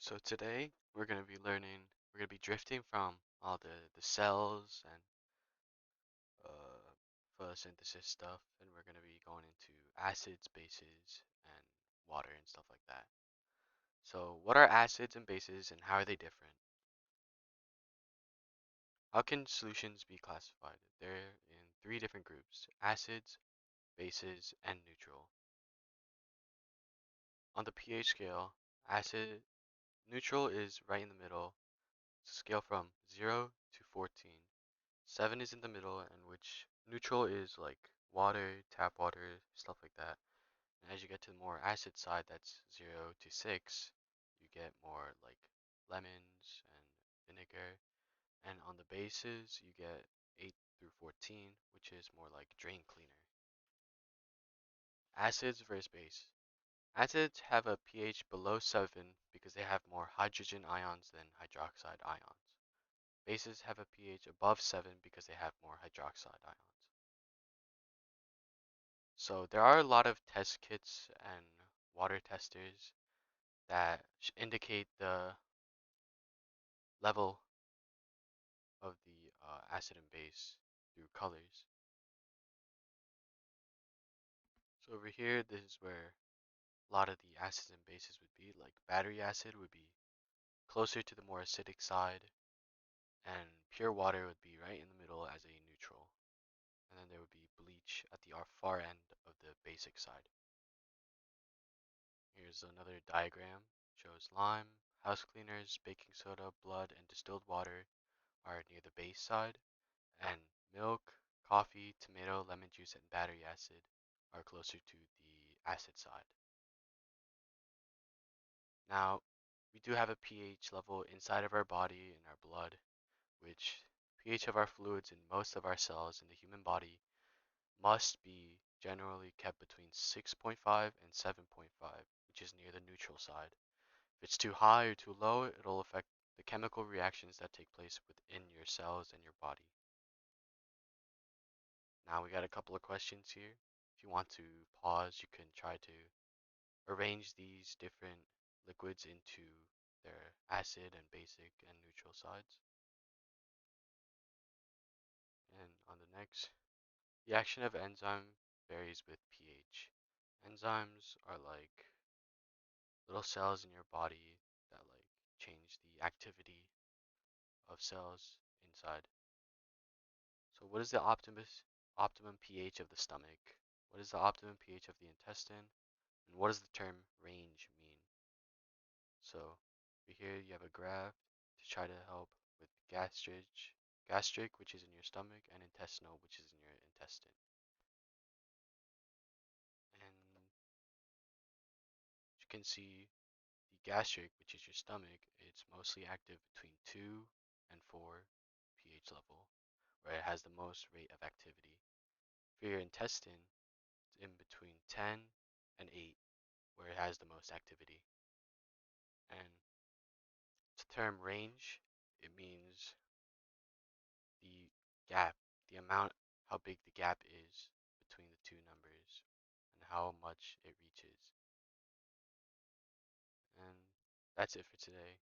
So today we're gonna be drifting from all the cells and photosynthesis stuff, and we're gonna be going into acids, bases, and water and stuff like that. So what are acids and bases, and how are they different? How can solutions be classified? They're in three different groups: acids, bases, and neutral. On the pH scale, acid neutral is right in the middle. It's a scale from 0 to 14. 7 is in the middle, in which neutral is like water, tap water, stuff like that. And as you get to the more acid side, that's 0 to 6, you get more like lemons and vinegar. And on the bases, you get 8 through 14, which is more like drain cleaner. Acids versus base. Acids have a pH below 7 because they have more hydrogen ions than hydroxide ions. Bases have a pH above 7 because they have more hydroxide ions. So there are a lot of test kits and water testers that indicate the level of the acid and base through colors. So over here, this is where a lot of the acids and bases would be. Like battery acid would be closer to the more acidic side, and pure water would be right in the middle as a neutral. And then there would be bleach at the far end of the basic side. Here's another diagram. Shows lime, house cleaners, baking soda, blood, and distilled water are near the base side, and milk, coffee, tomato, lemon juice, and battery acid are closer to the acid side. Now, we do have a pH level inside of our body in our blood, which pH of our fluids in most of our cells in the human body must be generally kept between 6.5 and 7.5, which is near the neutral side. If it's too high or too low, it'll affect the chemical reactions that take place within your cells and your body. Now we got a couple of questions here. If you want to pause, you can try to arrange these different liquids into their acid and basic and neutral sides. And on the next, the action of enzyme varies with pH. Enzymes are like little cells in your body that like change the activity of cells inside. So what is the optimum pH of the stomach? What is the optimum pH of the intestine? And what does the term range mean? So over here you have a graph to try to help with gastric, which is in your stomach, and intestinal, which is in your intestine. And you can see the gastric, which is your stomach, it's mostly active between 2 and 4 pH level, where it has the most rate of activity. For your intestine, it's in between 10 and 8, where it has the most activity. And the term range, it means the gap, the amount, how big the gap is between the two numbers and how much it reaches. And that's it for today.